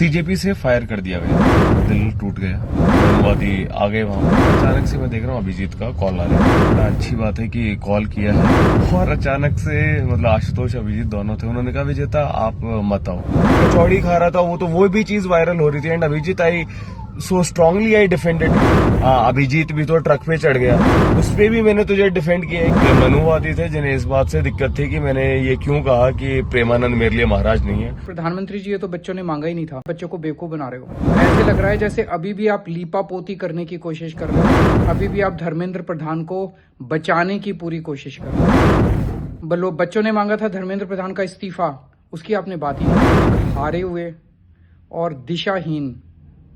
CJP से fire कर दिया गया। दिल टूट गया। माओवादी आ गए वहां पर। अचानक से मैं देख रहा हूँ अभिजीत का कॉल आ रहा है। बड़ा अच्छी बात है कि कॉल किया है। और अचानक से मतलब आशुतोष अभिजीत दोनों थे। उन्होंने कहा विजेता आप मत आओ। कचौड़ी खा रहा था वो भी चीज वायरल हो रही थी। And Abhijit I so strongly I defended. Abhijit भी तो ट्रक पे चढ़ गया। उस पे भी मैंने तुझे डिफेंड किया है। मनुवादी थे जिन्हें इस बात से दिक्कत थी कि मैंने ये क्यों कहा कि प्रेमानंद मेरे लिए महाराज नहीं है। प्रधानमंत्री जी, ये तो बच्चों ने मांगा ही नहीं था। बच्चों को बेवकूफ बना रहे हो। ऐसे लग रहा है जैसे अभी भी आप लीपा पोती करने की कोशिश कर रहे हो। अभी भी आप धर्मेंद्र प्रधान को बचाने की पूरी कोशिश कर रहे हो। बच्चों ने मांगा था धर्मेंद्र प्रधान का इस्तीफा, उसकी आपने बात ही नहीं। हारे हुए और दिशाहीन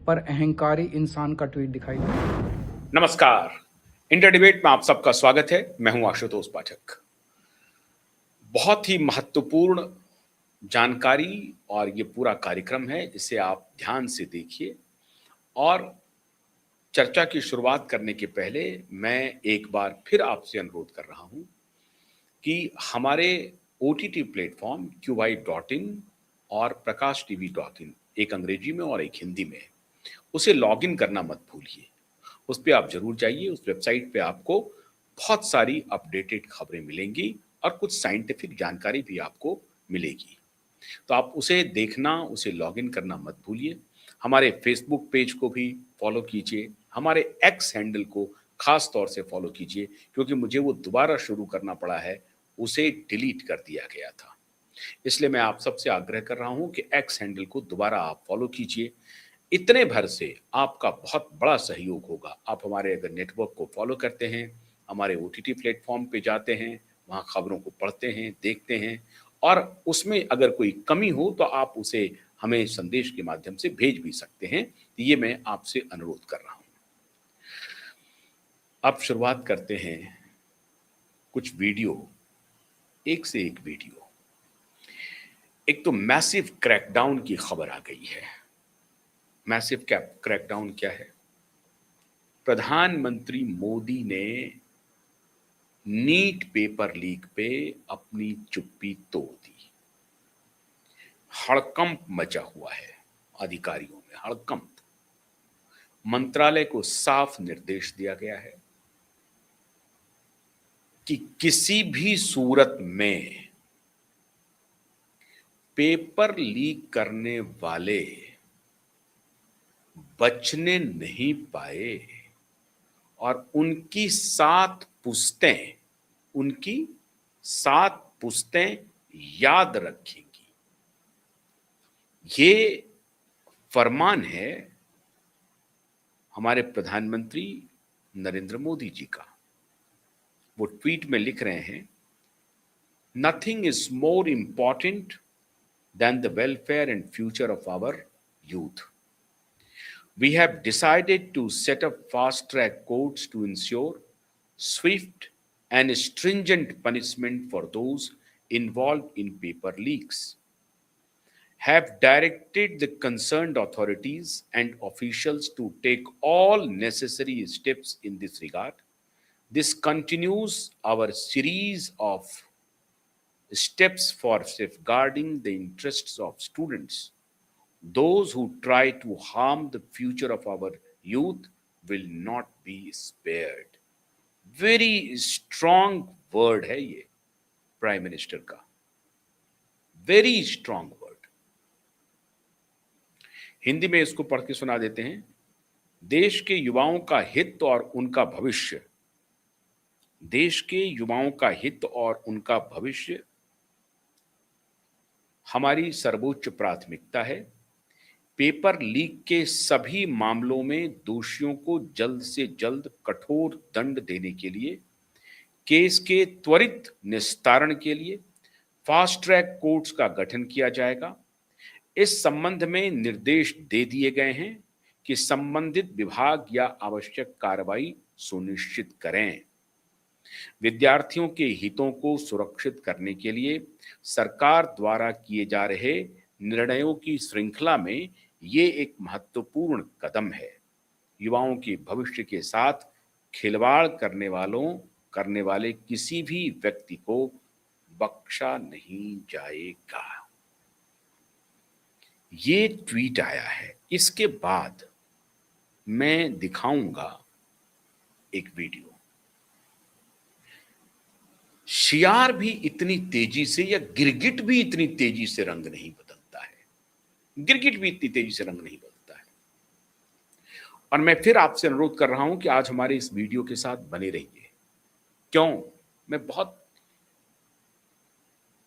पर अहंकारी इंसान का ट्वीट दिखाई दिया। नमस्कार, इंडिया डिबेट में आप सबका स्वागत है। मैं हूं आशुतोष पाठक। बहुत ही महत्वपूर्ण जानकारी और ये पूरा कार्यक्रम है, इसे आप ध्यान से देखिए। और चर्चा की शुरुआत करने के पहले मैं एक बार फिर आपसे अनुरोध कर रहा हूं कि हमारे OTT प्लेटफॉर्म QY.in और prakashTV.in, एक अंग्रेजी में और एक हिंदी में, उसे लॉगिन करना मत भूलिए। उस पर आप जरूर जाइए। उस वेबसाइट पे आपको बहुत सारी अपडेटेड खबरें मिलेंगी और कुछ साइंटिफिक जानकारी भी आपको मिलेगी। तो आप उसे देखना, उसे लॉगिन करना मत भूलिए। हमारे फेसबुक पेज को भी फॉलो कीजिए। हमारे एक्स हैंडल को खास तौर से फॉलो कीजिए, क्योंकि मुझे वो दोबारा शुरू करना पड़ा है, उसे डिलीट कर दिया गया था। इसलिए मैं आप सबसे आग्रह कर रहा हूं कि एक्स हैंडल को दोबारा आप फॉलो कीजिए। इतने भर से आपका बहुत बड़ा सहयोग होगा। आप हमारे अगर नेटवर्क को फॉलो करते हैं, हमारे OTT प्लेटफॉर्म पे जाते हैं, वहाँ खबरों को पढ़ते हैं, देखते हैं, और उसमें अगर कोई कमी हो तो आप उसे हमें संदेश के माध्यम से भेज भी सकते हैं। ये मैं आपसे अनुरोध कर रहा हूँ। अब शुरुआत करते हैं कुछ वीडियो, एक से एक वीडियो। एक तो मैसिव क्रैकडाउन की खबर आ गई है। मैसिव क्रैकडाउन क्या है? प्रधानमंत्री मोदी ने नीट पेपर लीक पे अपनी चुप्पी तोड़ दी। हड़कंप मचा हुआ है अधिकारियों में, हड़कंप। मंत्रालय को साफ निर्देश दिया गया है कि किसी भी सूरत में पेपर लीक करने वाले बचने नहीं पाए और उनकी 7 पुश्तें याद रखेंगी। ये फरमान है हमारे प्रधानमंत्री नरेंद्र मोदी जी का। वो ट्वीट में लिख रहे हैं, nothing is more important than the welfare and future of our youth. We have decided to set up fast-track courts to ensure swift and stringent punishment for those involved in paper leaks. Have directed the concerned authorities and officials to take all necessary steps in this regard. This continues our series of steps for safeguarding the interests of students. Those who try to harm the future of our youth will not be spared. Very strong word है ये prime minister का, very strong word. Hindi में इसको पढ़ के सुना देते हैं। देश के युवाओं का हित और उनका भविष्य, देश के युवाओं का हित और उनका भविष्य हमारी सर्वोच्च प्राथमिकता है। पेपर लीक के सभी मामलों में दोषियों को जल्द से जल्द कठोर दंड देने के लिए, केस के त्वरित निस्तारण के लिए फास्ट ट्रैक कोर्ट्स का गठन किया जाएगा। इस संबंध में निर्देश दे दिए गए हैं कि संबंधित विभाग या आवश्यक कार्रवाई सुनिश्चित करें। विद्यार्थियों के हितों को सुरक्षित करने के लिए सरकार द्वारा किए जा रहे निर्णयों की श्रृंखला में ये एक महत्वपूर्ण कदम है। युवाओं के भविष्य के साथ खिलवाड़ करने वाले किसी भी व्यक्ति को बख्शा नहीं जाएगा। ये ट्वीट आया है, इसके बाद मैं दिखाऊंगा एक वीडियो। शियार भी इतनी तेजी से या गिरगिट भी इतनी तेजी से रंग नहीं बदलता है, गिरगिट भी इतनी तेजी से रंग नहीं बदलता है। और मैं फिर आपसे अनुरोध कर रहा हूं कि आज हमारे इस वीडियो के साथ बने रहिए। क्यों? मैं बहुत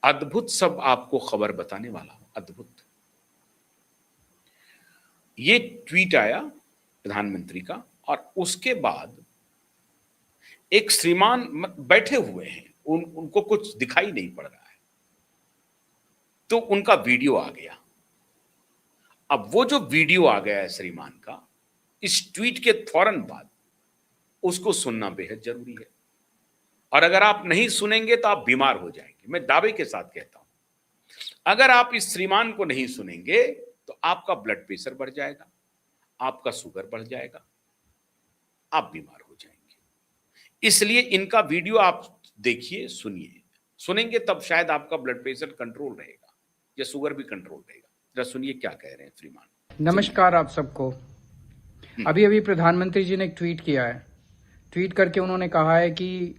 अद्भुत सब आपको खबर बताने वाला हूं, अद्भुत। ये ट्वीट आया प्रधानमंत्री का और उसके बाद एक श्रीमान बैठे हुए हैं, उनको कुछ दिखाई नहीं पड़ रहा है, तो उनका वीडियो आ गया। अब वो जो वीडियो आ गया है श्रीमान का, इस ट्वीट के फौरन बाद उसको सुनना बेहद जरूरी है। और अगर आप नहीं सुनेंगे तो आप बीमार हो जाएंगे। मैं दावे के साथ कहता हूं, अगर आप इस श्रीमान को नहीं सुनेंगे तो आपका ब्लड प्रेशर बढ़ जाएगा, आपका शुगर बढ़ जाएगा, आप बीमार हो जाएंगे। इसलिए इनका वीडियो आप देखिए, सुनिए। सुनेंगे तब शायद आपका ब्लड प्रेशर कंट्रोल रहेगा या शुगर भी कंट्रोल रहेगा। जरा सुनिए क्या कह रहे हैं श्रीमान। नमस्कार आप सबको। अभी अभी प्रधानमंत्री जी ने एक ट्वीट किया है। ट्वीट करके उन्होंने कहा है कि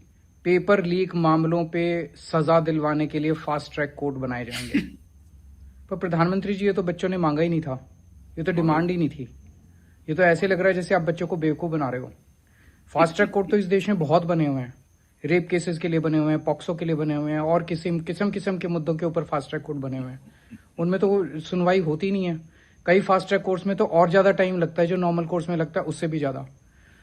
पेपर लीक मामलों पे सजा दिलवाने के लिए फास्ट ट्रैक कोर्ट बनाए जाएंगे। पर प्रधानमंत्री जी, ये तो बच्चों ने मांगा ही नहीं था, ये तो डिमांड ही नहीं थी। ये तो ऐसे लग रहा है जैसे आप बच्चों को बेवकूफ बना रहे हो। फास्ट ट्रैक कोर्ट तो इस देश में बहुत बने हुए हैं, रेप केसेस के लिए बने हुए हैं, पॉक्सो के लिए बने हुए हैं, और किस्म किस्म के मुद्दों के ऊपर फास्ट ट्रैक कोर्ट बने हुए हैं। उनमें तो सुनवाई होती नहीं है। कई फास्ट ट्रैक कोर्ट्स में तो और ज्यादा टाइम लगता है, जो नॉर्मल कोर्ट्स में लगता है उससे भी ज्यादा।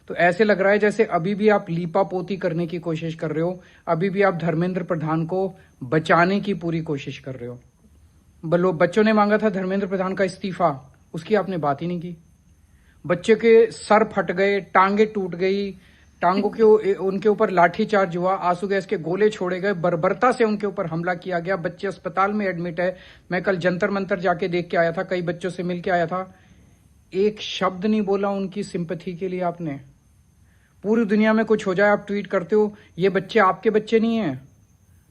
तो ऐसे लग रहा है जैसे अभी भी आप लीपापोती करने की कोशिश कर रहे हो, अभी भी आप धर्मेंद्र प्रधान को बचाने की पूरी कोशिश कर रहे हो। बच्चों ने मांगा था धर्मेंद्र प्रधान का इस्तीफा, उसकी आपने बात ही नहीं की। बच्चे के सर फट गए, टांगे टूट गई, टांगों के उनके ऊपर लाठीचार्ज हुआ, आंसू गैस के गोले छोड़े गए, बर्बरता से उनके ऊपर हमला किया गया। बच्चे अस्पताल में एडमिट है। मैं कल जंतर मंतर जाके देख के आया था, कई बच्चों से मिल के आया था। एक शब्द नहीं बोला उनकी सिंपैथी के लिए आपने। पूरी दुनिया में कुछ हो जाए आप ट्वीट करते हो, ये बच्चे आपके बच्चे नहीं है।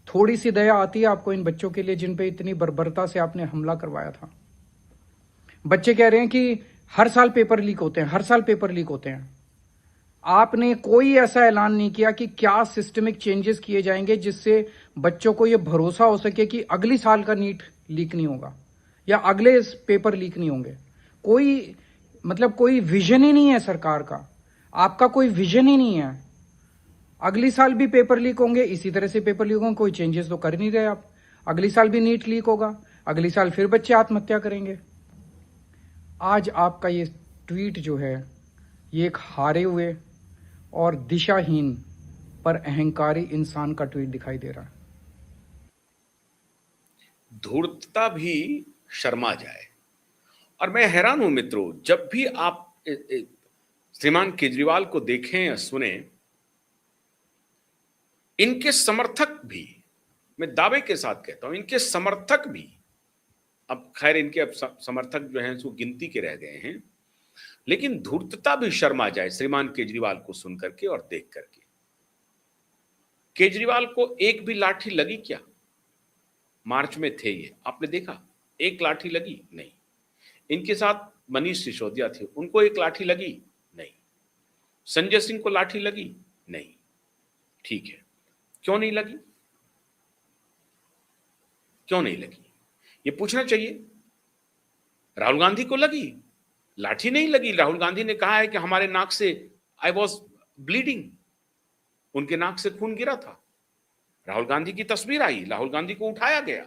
थोड़ी सी दया आती है आपको इन बच्चों के लिए जिन पे इतनी बर्बरता से आपने हमला करवाया था। बच्चे कह रहे हैं कि हर साल पेपर लीक होते हैं, हर साल पेपर लीक होते हैं। आपने कोई ऐसा ऐलान नहीं किया कि क्या सिस्टमिक चेंजेस किए जाएंगे जिससे बच्चों को यह भरोसा हो सके कि अगली साल का नीट लीक नहीं होगा या अगले पेपर लीक नहीं होंगे। कोई विजन ही नहीं है सरकार का। आपका कोई विजन ही नहीं है। अगली साल भी पेपर लीक होंगे, इसी तरह से पेपर लीक होंगे, कोई चेंजेस तो कर नहीं रहे आप। अगली साल भी नीट लीक होगा, अगली साल फिर बच्चे आत्महत्या करेंगे। आज आपका ये ट्वीट जो है, ये एक हारे हुए और दिशाहीन पर अहंकारी इंसान का ट्वीट दिखाई दे रहा है। धूर्तता भी शर्मा जाए। और मैं हैरान हूं मित्रों, जब भी आप श्रीमान केजरीवाल को देखें या सुने, इनके समर्थक भी, मैं दावे के साथ कहता हूं, इनके समर्थक भी, अब खैर इनके अब समर्थक जो हैं सो गिनती के रह गए हैं, लेकिन धूर्तता भी शर्मा जाए श्रीमान केजरीवाल को सुन करके और देख करके। केजरीवाल को एक भी लाठी लगी क्या? मार्च में थे ये, आपने देखा एक लाठी लगी? नहीं। इनके साथ मनीष सिसोदिया थे, उनको एक लाठी लगी? नहीं। संजय सिंह को लाठी लगी? नहीं। ठीक है, क्यों नहीं लगी? क्यों नहीं लगी ये पूछना चाहिए। राहुल गांधी को लगी, लाठी नहीं लगी। राहुल गांधी ने कहा है कि हमारे नाक से आई वॉज ब्लीडिंग, उनके नाक से खून गिरा था। राहुल गांधी की तस्वीर आई, राहुल गांधी को उठाया गया।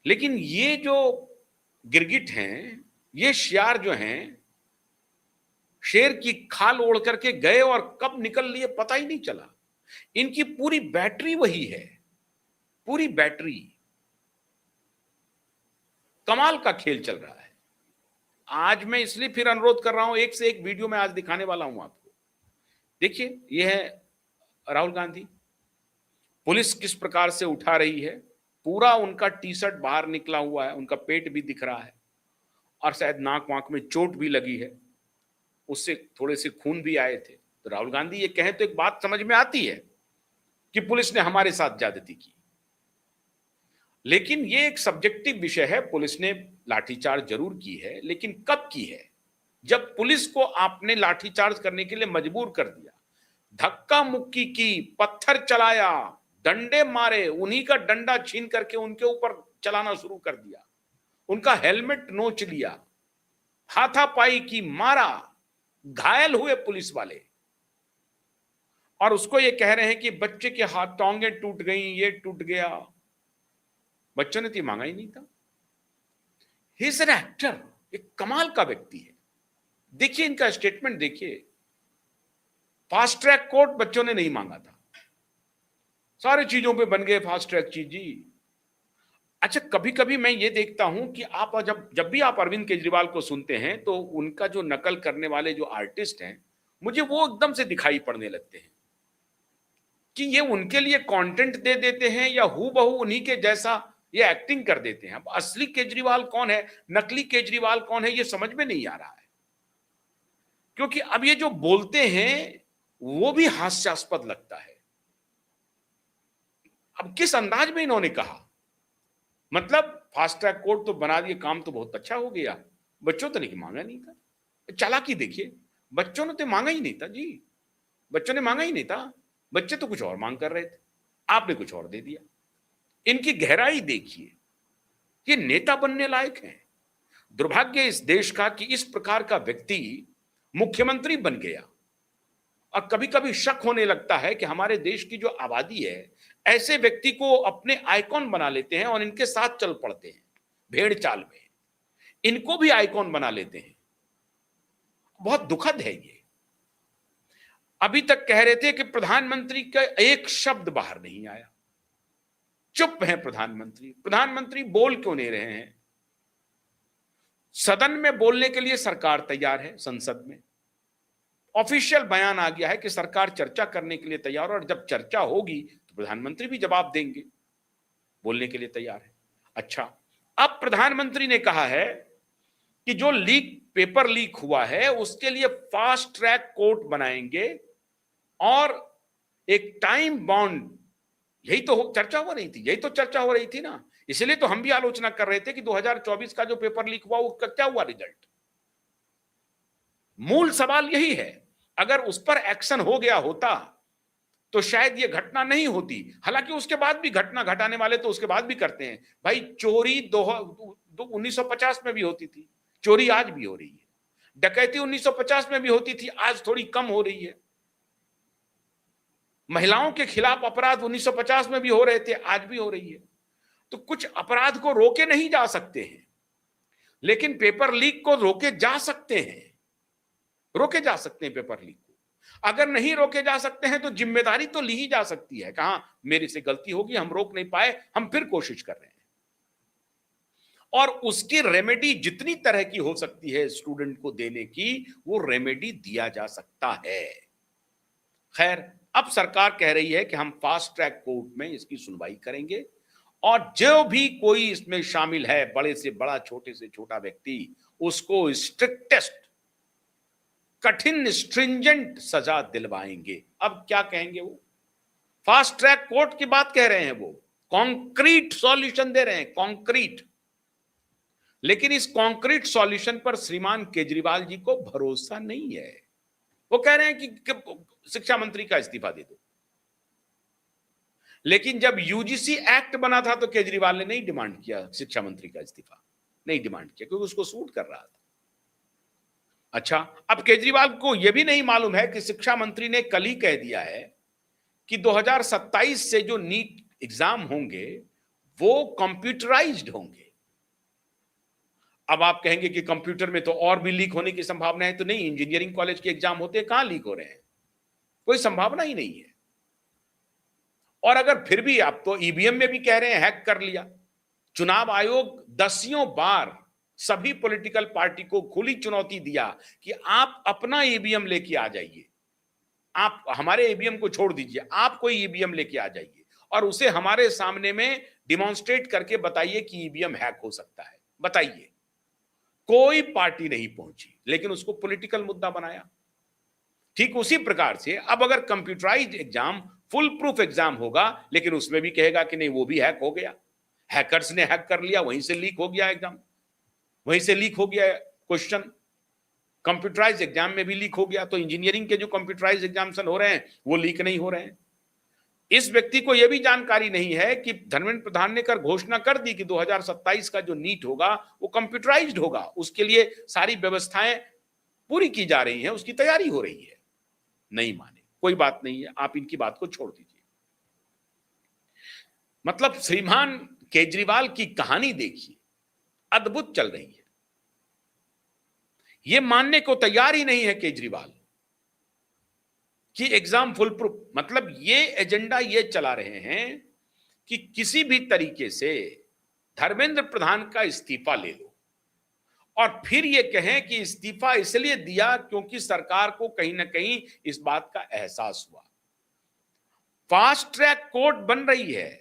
लेकिन ये जो गिरगिट हैं, ये शियार जो हैं, शेर की खाल ओढ़ करके गए और कब निकल लिए पता ही नहीं चला। इनकी पूरी बैटरी वही है, पूरी बैटरी। कमाल का खेल चल रहा है। आज मैं इसलिए फिर अनुरोध कर रहा हूं, एक से एक वीडियो में आज दिखाने वाला हूं आपको। देखिए, यह है राहुल गांधी, पुलिस किस प्रकार से उठा रही है। पूरा उनका टी शर्ट बाहर निकला हुआ है, उनका पेट भी दिख रहा है और शायद नाक वाक में चोट भी लगी है, उससे थोड़े से खून भी आए थे। तो राहुल गांधी ये कहें तो एक बात समझ में आती है कि पुलिस ने हमारे साथ ज्यादती की। लेकिन ये एक सब्जेक्टिव विषय है। पुलिस ने लाठीचार्ज जरूर की है, लेकिन कब की है? जब पुलिस को आपने लाठीचार्ज करने के लिए मजबूर कर दिया, धक्का मुक्की की, पत्थर चलाया, डंडे मारे, उन्हीं का डंडा छीन करके उनके ऊपर चलाना शुरू कर दिया, उनका हेलमेट नोच लिया, हाथापाई की, मारा, घायल हुए पुलिस वाले, और उसको ये कह रहे हैं कि बच्चे के हाथ टांगे टूट गई, ये टूट गया। बच्चों ने तो ये मांगा ही नहीं था। ही इज एन एक्टर, एक कमाल का व्यक्ति है। देखिए इनका स्टेटमेंट देखिए, फास्ट ट्रैक कोर्ट बच्चों ने नहीं मांगा था, सारी चीजों पे बन गए फास्ट ट्रैक चीज जी। अच्छा, कभी कभी मैं ये देखता हूं कि आप जब जब भी आप अरविंद केजरीवाल को सुनते हैं तो उनका जो नकल करने वाले जो आर्टिस्ट हैं, मुझे वो एकदम से दिखाई पड़ने लगते हैं कि ये उनके लिए कंटेंट दे देते हैं या हूबहू उन्हीं के जैसा ये एक्टिंग कर देते हैं। अब असली केजरीवाल कौन है, नकली केजरीवाल कौन है, ये समझ में नहीं आ रहा है। क्योंकि अब ये जो बोलते हैं वो भी हास्यास्पद लगता है। अब किस अंदाज में इन्होंने कहा, मतलब फास्ट ट्रैक कोर्ट तो बना दिए, काम तो बहुत अच्छा हो गया, बच्चों तो नहीं मांगा नहीं था। चालाकी देखिए, बच्चों ने तो मांगा ही नहीं था जी, बच्चों ने मांगा ही नहीं था, बच्चे तो कुछ और मांग कर रहे थे, आपने कुछ और दे दिया। इनकी गहराई देखिए, ये नेता बनने लायक हैं। दुर्भाग्य इस देश का कि इस प्रकार का व्यक्ति मुख्यमंत्री बन गया। और कभी कभी शक होने लगता है कि हमारे देश की जो आबादी है, ऐसे व्यक्ति को अपने आइकॉन बना लेते हैं और इनके साथ चल पड़ते हैं, भेड़ चाल में इनको भी आइकॉन बना लेते हैं। बहुत दुखद है ये। अभी तक कह रहे थे कि प्रधानमंत्री का एक शब्द बाहर नहीं आया, चुप हैं प्रधानमंत्री। प्रधानमंत्री बोल क्यों नहीं रहे हैं? सदन में बोलने के लिए सरकार तैयार है, संसद में ऑफिशियल बयान आ गया है कि सरकार चर्चा करने के लिए तैयार है, और जब चर्चा होगी तो प्रधानमंत्री भी जवाब देंगे, बोलने के लिए तैयार है। अच्छा, अब प्रधानमंत्री ने कहा है कि जो पेपर लीक हुआ है उसके लिए फास्ट ट्रैक कोर्ट बनाएंगे और एक टाइम बाउंड, यही तो चर्चा हो रही थी, यही तो चर्चा हो रही थी ना। इसलिए तो हम भी आलोचना कर रहे थे कि 2024 का जो पेपर लीक हुआ उसका क्या हुआ रिजल्ट। मूल सवाल यही है, अगर उस पर एक्शन हो गया होता तो शायद ये घटना नहीं होती। हालांकि उसके बाद भी घटना घटाने वाले तो उसके बाद भी करते हैं भाई। चोरी 1950 में भी होती थी, चोरी आज भी हो रही है। डकैती 1950 में भी होती थी, आज थोड़ी कम हो रही है। महिलाओं के खिलाफ अपराध 1950 में भी हो रहे थे, आज भी हो रही है। तो कुछ अपराध को रोके नहीं जा सकते हैं, लेकिन पेपर लीक को रोके जा सकते हैं, रोके जा सकते हैं पेपर लीक को। अगर नहीं रोके जा सकते हैं तो जिम्मेदारी तो ली ही जा सकती है, कहां मेरे से गलती होगी, हम रोक नहीं पाए, हम फिर कोशिश कर रहे हैं। और उसकी रेमेडी जितनी तरह की हो सकती है स्टूडेंट को देने की, वो रेमेडी दिया जा सकता है। खैर, अब सरकार कह रही है कि हम फास्ट ट्रैक कोर्ट में इसकी सुनवाई करेंगे, और जो भी कोई इसमें शामिल है, बड़े से बड़ा, छोटे से छोटा व्यक्ति, उसको स्ट्रिक्टेस्ट, कठिन, स्ट्रिंजेंट सजा दिलवाएंगे। अब क्या कहेंगे वो? फास्ट ट्रैक कोर्ट की बात कह रहे हैं, वो कॉन्क्रीट सॉल्यूशन दे रहे हैं, कॉन्क्रीट। लेकिन इस कॉन्क्रीट सॉल्यूशन पर श्रीमान केजरीवाल जी को भरोसा नहीं है। वो कह रहे हैं कि शिक्षा मंत्री का इस्तीफा दे दो। लेकिन जब यूजीसी एक्ट बना था तो केजरीवाल ने नहीं डिमांड किया शिक्षा मंत्री का इस्तीफा, नहीं डिमांड किया, क्योंकि उसको सूट कर रहा था। अच्छा, अब केजरीवाल को यह भी नहीं मालूम है कि शिक्षा मंत्री ने कल ही कह दिया है कि 2027 से जो नीट एग्जाम होंगे वो कंप्यूटराइज्ड होंगे। अब आप कहेंगे कि कंप्यूटर में तो और भी लीक होने की संभावना है। तो नहीं, इंजीनियरिंग कॉलेज के एग्जाम होते हैं, कहां लीक हो रहे हैं? कोई संभावना ही नहीं है। और अगर फिर भी आप तो ईवीएम में भी कह रहे हैं हैक कर लिया। चुनाव आयोग दसियों बार सभी पॉलिटिकल पार्टी को खुली चुनौती दिया कि आप अपना ईवीएम लेके आ जाइए, आप हमारे ईवीएम को छोड़ दीजिए, आप कोई ईवीएम लेके आ जाइए और उसे हमारे सामने में डिमॉन्स्ट्रेट करके बताइए कि ईवीएम हैक हो सकता है, बताइए। कोई पार्टी नहीं पहुंची, लेकिन उसको पॉलिटिकल मुद्दा बनाया। ठीक उसी प्रकार से अब अगर computerised exam, full proof exam होगा, लेकिन उसमें भी कहेगा कि नहीं वो भी हैक हो गया। हैकर्स ने हैक कर लिया, वहीं से लीक हो गया एग्जाम, वहीं से लीक हो गया क्वेश्चन। कंप्यूटराइज एग्जाम में भी लीक हो गया, तो इंजीनियरिंग के जो कंप्यूटराइज एग्जामिनेशन हो रहे हैं वो लीक नहीं हो रहे हैं। इस व्यक्ति को यह भी जानकारी नहीं है कि धर्मेंद्र प्रधान ने कर घोषणा कर दी कि 2027 का जो नीट होगा वो कंप्यूटराइज्ड होगा, उसके लिए सारी व्यवस्थाएं पूरी की जा रही हैं, उसकी तैयारी हो रही है। नहीं माने, कोई बात नहीं है, आप इनकी बात को छोड़ दीजिए। मतलब श्रीमान केजरीवाल की कहानी देखिए, अद्भुत चल रही है। यह मानने को तैयार ही नहीं है केजरीवाल कि एग्जाम फुल प्रूफ, मतलब ये एजेंडा ये चला रहे हैं कि किसी भी तरीके से धर्मेंद्र प्रधान का इस्तीफा ले लो और फिर ये कहें कि इस्तीफा इसलिए दिया क्योंकि सरकार को कहीं ना कहीं इस बात का एहसास हुआ। फास्ट ट्रैक कोर्ट बन रही है,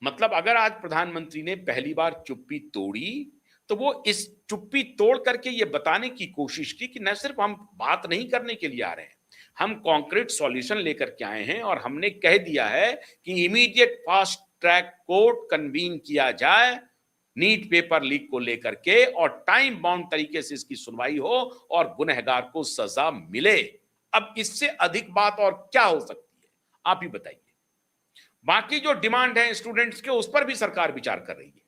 मतलब अगर आज प्रधानमंत्री ने पहली बार चुप्पी तोड़ी तो वो इस चुप्पी तोड़ करके ये बताने की कोशिश की कि न सिर्फ हम बात नहीं करने के लिए आ रहे हैं, हम कॉन्क्रीट सॉल्यूशन लेकर के आए हैं और हमने कह दिया है कि immediate fast track court convene किया जाए नीट पेपर लीक को लेकर के और टाइम बाउंड तरीके से इसकी सुनवाई हो और गुनहगार को सजा मिले। अब इससे अधिक बात और क्या हो सकती है, आप ही बताइए। बाकी जो डिमांड है स्टूडेंट्स के, उस पर भी सरकार विचार कर रही है।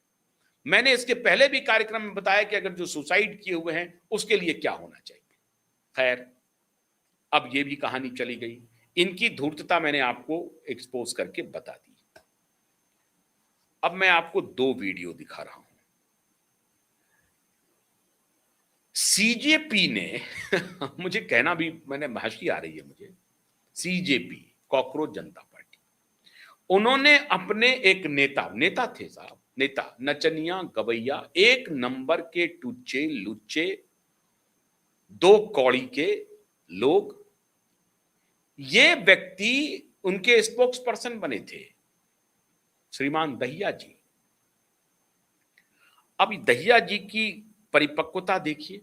मैंने इसके पहले भी कार्यक्रम में बताया कि अगर जो सुसाइड किए हुए हैं उसके लिए क्या होना चाहिए। खैर, अब ये भी कहानी चली गई। इनकी धूर्तता मैंने आपको एक्सपोज करके बता दी। अब मैं आपको दो वीडियो दिखा रहा हूं। सीजेपी ने मुझे कहना भी, मैंने हंसी आ रही है मुझे, सीजेपी कॉकरोच जनता पार्टी, उन्होंने अपने एक नेता थे साहब, नेता नचनिया गवैया, एक नंबर के टुच्चे लुच्चे, दो कौड़ी के लोग, ये व्यक्ति उनके स्पोक्स पर्सन बने थे, श्रीमान दहिया जी। अब दहिया जी की परिपक्वता देखिए।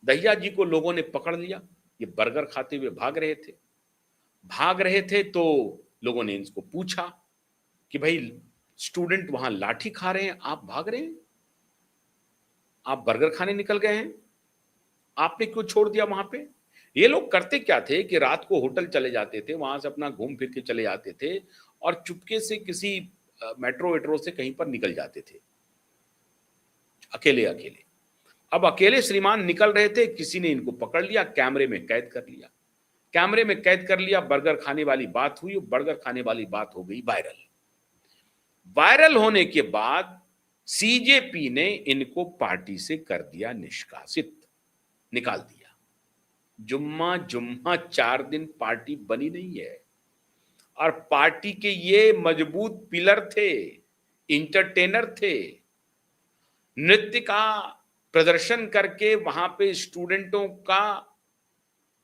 दहिया जी को लोगों ने पकड़ लिया, ये बर्गर खाते हुए भाग रहे थे तो लोगों ने इनको पूछा कि भाई स्टूडेंट वहां लाठी खा रहे हैं, आप भाग रहे हैं, आप बर्गर खाने निकल गए हैं, आपने क्यों छोड़ दिया वहां पे। ये लोग करते क्या थे कि रात को होटल चले जाते थे, वहां से अपना घूम फिर के चले जाते थे और चुपके से किसी मेट्रो वेट्रो से कहीं पर निकल जाते थे अकेले। अब अकेले श्रीमान निकल रहे थे, किसी ने इनको पकड़ लिया, कैमरे में कैद कर लिया। बर्गर खाने वाली बात हुई, बर्गर खाने वाली बात हो गई वायरल होने के बाद सीजेपी ने इनको पार्टी से कर दिया निष्कासित, निकाल दिया। जुम्मा 4 दिन पार्टी बनी नहीं है और पार्टी के ये मजबूत पिलर थे, इंटरटेनर थे, नृत्य का प्रदर्शन करके वहां पे स्टूडेंटों का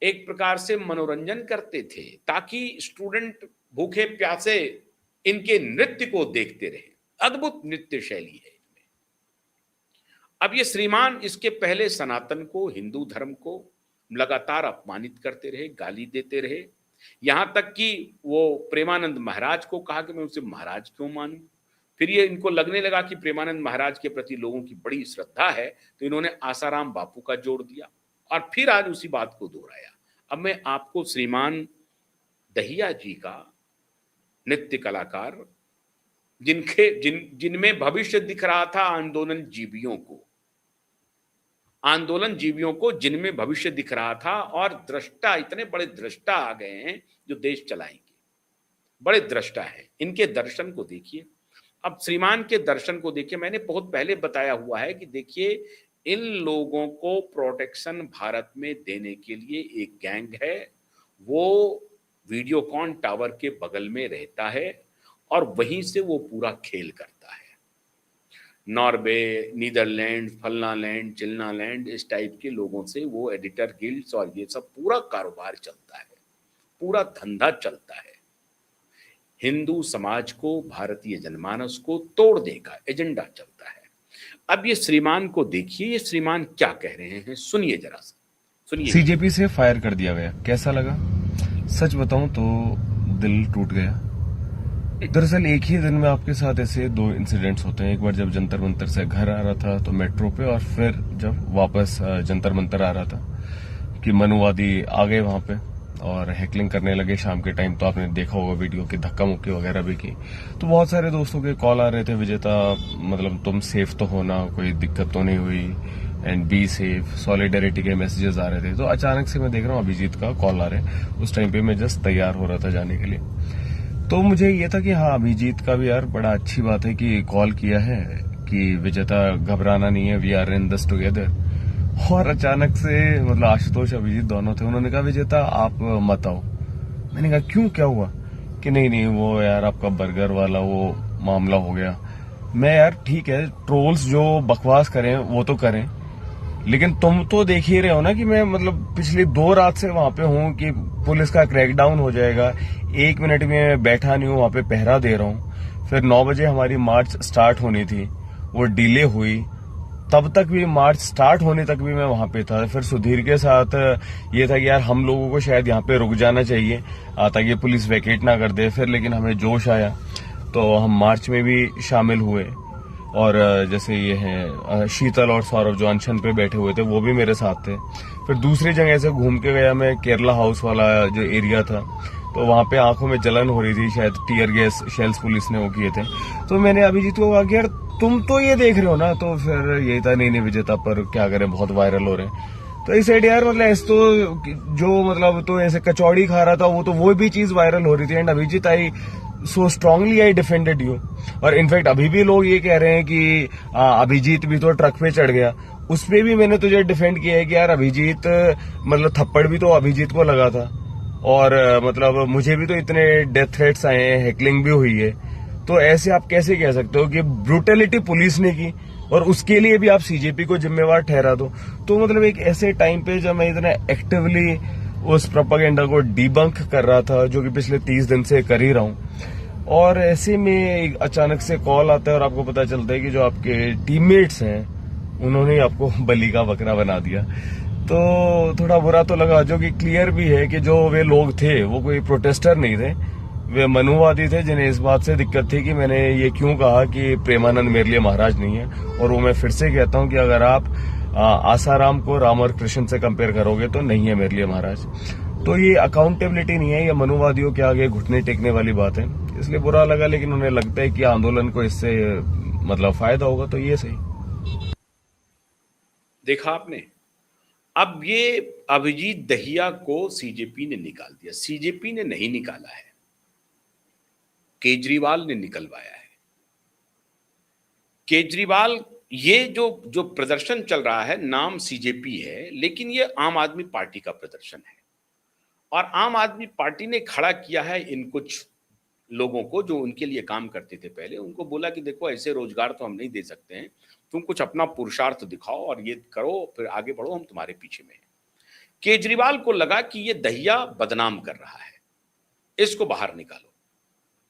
एक प्रकार से मनोरंजन करते थे ताकि स्टूडेंट भूखे प्यासे इनके नृत्य को देखते रहे। अद्भुत नृत्य शैली है इनमें। अब ये श्रीमान इसके पहले सनातन को, हिंदू धर्म को लगातार अपमानित करते रहे, गाली देते रहे, यहां तक कि वो प्रेमानंद महाराज को कहा कि मैं उसे महाराज क्यों मानूं। फिर ये इनको लगने लगा कि प्रेमानंद महाराज के प्रति लोगों की बड़ी श्रद्धा है तो इन्होंने आसाराम बापू का जोड़ दिया और फिर आज उसी बात को दोहराया। अब मैं आपको श्रीमान दहिया जी का नृत्य कलाकार, जिनमें भविष्य दिख रहा था आंदोलन जीवियों को जिनमें भविष्य दिख रहा था, और दृष्टा, इतने बड़े दृष्टा आ गए हैं जो देश चलाएंगे, बड़े दृष्टा हैं। इनके दर्शन को देखिए। अब श्रीमान के दर्शन को देखिए। मैंने बहुत पहले बताया हुआ है कि देखिए, इन लोगों को प्रोटेक्शन भारत में देने के लिए एक गैंग है, वो वीडियोकॉन टावर के बगल में रहता है और वहीं से वो पूरा खेल करता है। नॉर्वे, नीदरलैंड, फलनालैंड, चिल्नालैंड, इस टाइप के लोगों से वो एडिटर गिल्ड्स और ये सब पूरा कारोबार चलता है, पूरा धंधा चलता है। हिंदू समाज को, भारतीय जनमानस को तोड़ने का एजेंडा चलता है। अब ये श्रीमान को देखिए, ये श्रीमान क्या कह रहे हैं, सुनिए जरा सा, सुनिए। सीजेपी से फायर कर दिया गया, कैसा लगा? सच बताऊं तो दिल टूट गया। दरअसल एक ही दिन में आपके साथ ऐसे दो इंसिडेंट्स होते हैं। एक बार जब जंतर मंतर से घर आ रहा था तो मेट्रो पे, और फिर जब वापस जंतर मंतर आ रहा था कि मनुवादी आ गए वहां पे और हैकलिंग करने लगे शाम के टाइम। तो आपने देखा होगा वीडियो की, धक्का मुक्की वगैरह भी की। तो बहुत सारे दोस्तों के कॉल आ रहे थे, विजेता मतलब तुम सेफ तो हो ना, कोई दिक्कत तो नहीं हुई, एंड बी सेफ, सॉलिडेरिटी के मैसेजेस आ रहे थे। तो अचानक से मैं देख रहा हूँ अभिजीत का कॉल आ रहा है। उस टाइम पे मैं जस्ट तैयार हो रहा था जाने के लिए। तो मुझे ये था कि हाँ, अभिजीत का भी यार बड़ा अच्छी बात है कि कॉल किया है कि विजेता घबराना नहीं है, we are in this together. और अचानक से मतलब आशुतोष अभिजीत दोनों थे, उन्होंने कहा विजेता आप मत आओ। मैंने कहा क्यों, क्या हुआ? कि नहीं नहीं, वो यार आपका बर्गर वाला वो मामला हो गया। मैं यार ठीक है, ट्रोल्स जो बकवास करें वो तो करें, लेकिन तुम तो देख ही रहे हो ना कि मैं मतलब पिछली 2 रात से वहां पे हूँ कि पुलिस का क्रैकडाउन हो जाएगा। 1 मिनट में मैं बैठा नहीं हूँ, वहां पे पहरा दे रहा हूँ। फिर 9 बजे हमारी मार्च स्टार्ट होनी थी, वो डिले हुई। तब तक भी, मार्च स्टार्ट होने तक भी मैं वहां पे था। फिर सुधीर के साथ ये था कि यार हम लोगों को शायद यहाँ पे रुक जाना चाहिए ताकि पुलिस वैकेट ना कर दे। फिर लेकिन हमें जोश आया तो हम मार्च में भी शामिल हुए। और जैसे ये है शीतल और सौरभ जो अनशन पे बैठे हुए थे, वो भी मेरे साथ थे। फिर दूसरी जगह से घूम के गया मैं, केरला हाउस वाला जो एरिया था, तो वहां पे आंखों में जलन हो रही थी, शायद टीयर गैस शेल्स पुलिस ने वो किए थे। तो मैंने अभिजीत को कहा कि यार तुम तो ये देख रहे हो ना। तो फिर यही था, नहीं नहीं विजेता, पर क्या करें, बहुत वायरल हो रहे हैं। तो इस साइड यार मतलब ऐसे तो जो मतलब तो ऐसे कचौड़ी खा रहा था वो भी चीज वायरल हो रही थी। And Abhijit I so strongly I defended you. और इनफैक्ट अभी भी लोग ये कह रहे हैं कि अभिजीत भी तो ट्रक पे चढ़ गया। उस पे भी मैंने तुझे डिफेंड किया है कि यार अभिजीत मतलब थप्पड़ भी तो अभिजीत को लगा था, और मतलब मुझे भी तो इतने डेथ थ्रेट्स आए हैं, हैकलिंग भी हुई है। तो ऐसे आप कैसे कह सकते हो कि ब्रूटलिटी पुलिस ने की और उसके लिए भी आप सीजेपी को जिम्मेवार ठहरा दो? तो मतलब एक ऐसे टाइम पे जब मैं इतना एक्टिवली उस प्रोपेगेंडा को डिबंक कर रहा था, जो कि पिछले 30 दिन से कर ही रहा हूं, और ऐसे में एक अचानक से कॉल आता है और आपको पता चलता है कि जो आपके टीममेट्स हैं उन्होंने आपको बलि का बकरा बना दिया। तो थोड़ा बुरा तो लगा, जो कि क्लियर भी है कि जो वे लोग थे वो कोई प्रोटेस्टर नहीं थे, वे मनुवादी थे, जिन्हें इस बात से दिक्कत थी कि मैंने ये क्यों कहा कि प्रेमानंद मेरे लिए महाराज नहीं है। और वो मैं फिर से कहता हूं कि अगर आप आसाराम को राम और कृष्ण से कंपेयर करोगे तो नहीं है मेरे लिए महाराज। तो ये अकाउंटेबिलिटी नहीं है, ये मनुवादियों के आगे घुटने टेकने वाली बात है। इसलिए बुरा लगा, लेकिन उन्हें लगता है कि आंदोलन को इससे मतलब फायदा होगा, तो ये सही। देखा आपने, अब ये अभिजीत दहिया को सीजेपी ने निकाल दिया। सीजेपी ने नहीं निकाला है, केजरीवाल ने निकलवाया है। केजरीवाल, ये जो जो प्रदर्शन चल रहा है, नाम सीजेपी है लेकिन ये आम आदमी पार्टी का प्रदर्शन है। और आम आदमी पार्टी ने खड़ा किया है इन कुछ लोगों को जो उनके लिए काम करते थे पहले। उनको बोला कि देखो ऐसे रोजगार तो हम नहीं दे सकते हैं, तुम कुछ अपना पुरुषार्थ दिखाओ और ये करो, फिर आगे बढ़ो, हम तुम्हारे पीछे में हैं। केजरीवाल को लगा कि ये दहिया बदनाम कर रहा है, इसको बाहर निकालो,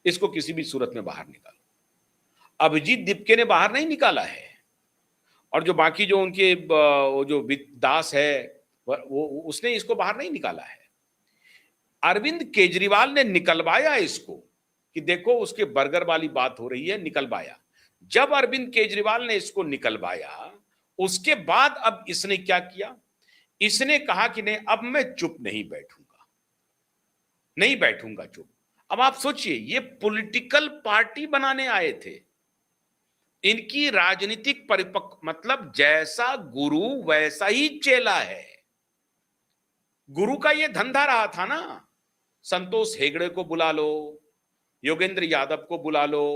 इसको किसी भी सूरत में बाहर निकालो। अभिजीत दिपके ने बाहर नहीं निकाला है, और जो बाकी जो उनके जो दास है वो उसने इसको बाहर नहीं निकाला है। अरविंद केजरीवाल ने निकलवाया इसको कि देखो उसके बर्गर वाली बात हो रही है, निकलवाया। जब अरविंद केजरीवाल ने इसको निकलवाया, उसके बाद अब इसने क्या किया, इसने कहा कि नहीं अब मैं चुप नहीं बैठूंगा, नहीं बैठूंगा चुप। अब आप सोचिए, ये पॉलिटिकल पार्टी बनाने आए थे, इनकी राजनीतिक परिपक्व मतलब जैसा गुरु वैसा ही चेला है। गुरु का ये धंधा रहा था ना, संतोष हेगड़े को बुला लो, योगेंद्र यादव को बुला लो,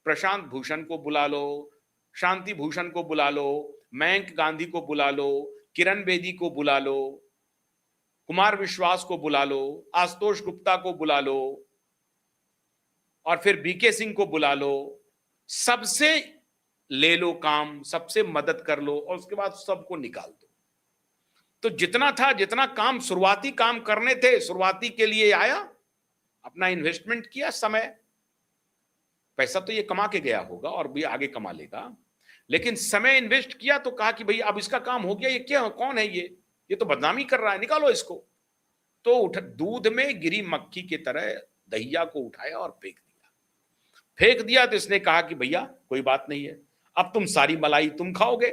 प्रशांत भूषण को बुला लो, शांति भूषण को बुला लो, मयंक गांधी को बुला लो, किरण बेदी को बुला लो, कुमार विश्वास को बुला लो, आशुतोष गुप्ता को बुला लो, और फिर बीके सिंह को बुला लो। सबसे ले लो काम, सबसे मदद कर लो, और उसके बाद सबको निकाल दो। तो जितना था, जितना काम, शुरुआती काम करने थे, शुरुआती के लिए आया, अपना इन्वेस्टमेंट किया, समय, पैसा तो ये कमा के गया होगा और भी आगे कमा लेगा, लेकिन समय इन्वेस्ट किया। तो कहा कि भाई अब इसका काम हो गया, ये क्या, कौन है ये तो बदनामी कर रहा है, निकालो इसको। तो दूध में गिरी मक्खी की तरह दहिया को उठाया और फेंक दिया। फेंक दिया तो इसने कहा कि भैया कोई बात नहीं है, अब तुम सारी मलाई तुम खाओगे,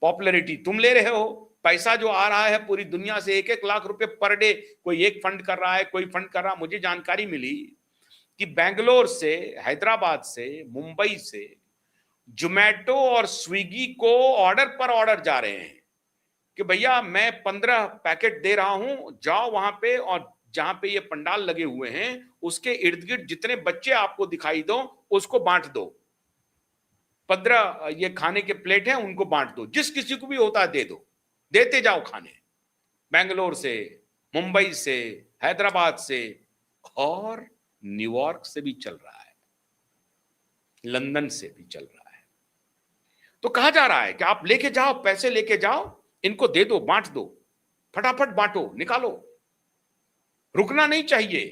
पॉपुलैरिटी तुम ले रहे हो, पैसा जो आ रहा है पूरी दुनिया से 1-1 लाख रुपए पर डे, कोई एक फंड कर रहा है, कोई फंड कर रहा। मुझे जानकारी मिली कि बेंगलोर से, हैदराबाद से, मुंबई से जोमेटो और स्विगी को ऑर्डर पर ऑर्डर जा रहे हैं कि भैया मैं 15 पैकेट दे रहा हूं, जाओ वहां पे और जहां पे ये पंडाल लगे हुए हैं उसके इर्द गिर्द जितने बच्चे आपको दिखाई दो उसको बांट दो, 15 ये खाने के प्लेट हैं उनको बांट दो, जिस किसी को भी होता है दे दो, देते जाओ खाने। बेंगलोर से, मुंबई से, हैदराबाद से और न्यूयॉर्क से भी चल रहा है, लंदन से भी चल रहा है। तो कहा जा रहा है कि आप लेके जाओ, पैसे लेके जाओ, इनको दे दो, बांट दो, फटाफट बांटो, निकालो, रुकना नहीं चाहिए।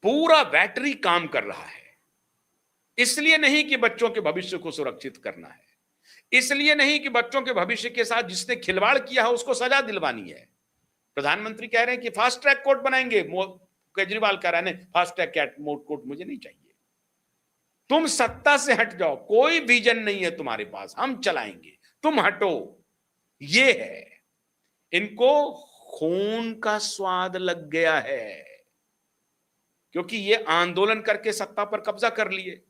पूरा बैटरी काम कर रहा है। इसलिए नहीं कि बच्चों के भविष्य को सुरक्षित करना है, इसलिए नहीं कि बच्चों के भविष्य के साथ जिसने खिलवाड़ किया है उसको सजा दिलवानी है। प्रधानमंत्री कह रहे हैं कि फास्ट ट्रैक कोर्ट बनाएंगे, केजरीवाल कह रहे हैं फास्ट ट्रैक कोर्ट मुझे नहीं चाहिए, तुम सत्ता से हट जाओ, कोई विजन नहीं है तुम्हारे पास, हम चलाएंगे, तुम हटो। ये है, इनको खून का स्वाद लग गया है क्योंकि ये आंदोलन करके सत्ता पर कब्जा कर लिए।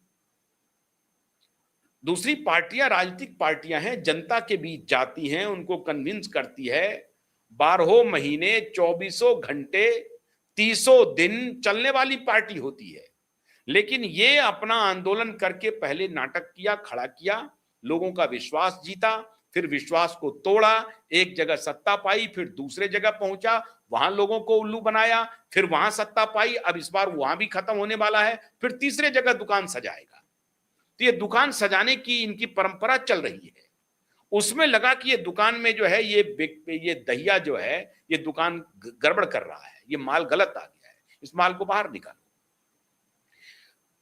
दूसरी पार्टियां, राजनीतिक पार्टियां हैं, जनता के बीच जाती हैं, उनको कन्विंस करती है, 12 महीने 24 घंटे 30 दिन चलने वाली पार्टी होती है। लेकिन ये अपना आंदोलन करके पहले नाटक किया, खड़ा किया, लोगों का विश्वास जीता, फिर विश्वास को तोड़ा, एक जगह सत्ता पाई, फिर दूसरे जगह पहुंचा, वहां लोगों को उल्लू बनाया, फिर वहां सत्ता पाई, अब इस बार वहां भी खत्म होने वाला है, फिर तीसरे जगह दुकान सजाएगा। तो ये दुकान सजाने की इनकी परंपरा चल रही है। उसमें लगा कि ये दुकान में जो है ये दहिया जो है ये दुकान गड़बड़ कर रहा है, ये माल गलत आ गया है, इस माल को बाहर निकालो।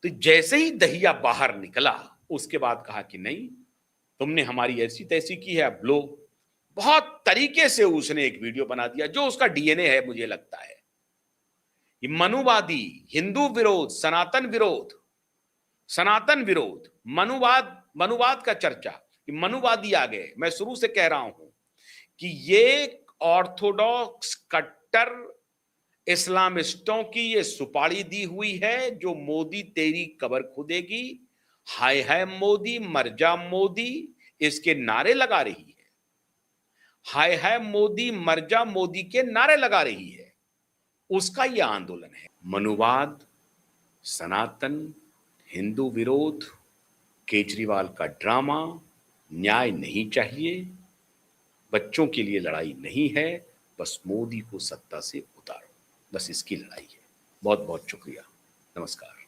तो जैसे ही दहिया बाहर निकला उसके बाद कहा कि नहीं, तुमने हमारी ऐसी तैसी की है, अब लो। बहुत तरीके से उसने एक वीडियो बना दिया, जो उसका डीएनए है मुझे लगता है। ये मनुवादी, हिंदू विरोध, सनातन विरोध, मनुवाद का चर्चा, कि मनुवादी आ गए। मैं शुरू से कह रहा हूं कि ये ऑर्थोडॉक्स कट्टर इस्लामिस्टों की ये सुपारी दी हुई है, जो मोदी तेरी कब्र खुदेगी, हाय हाय मोदी, मर जा मोदी, इसके नारे लगा रही है। हाय हाय मोदी, मर जा मोदी के नारे लगा रही है। उसका यह आंदोलन है। मनुवाद, सनातन, हिंदू विरोध, केजरीवाल का ड्रामा, न्याय नहीं चाहिए, बच्चों के लिए लड़ाई नहीं है, बस मोदी को सत्ता से उतारो, बस इसकी लड़ाई है। बहुत बहुत शुक्रिया, नमस्कार।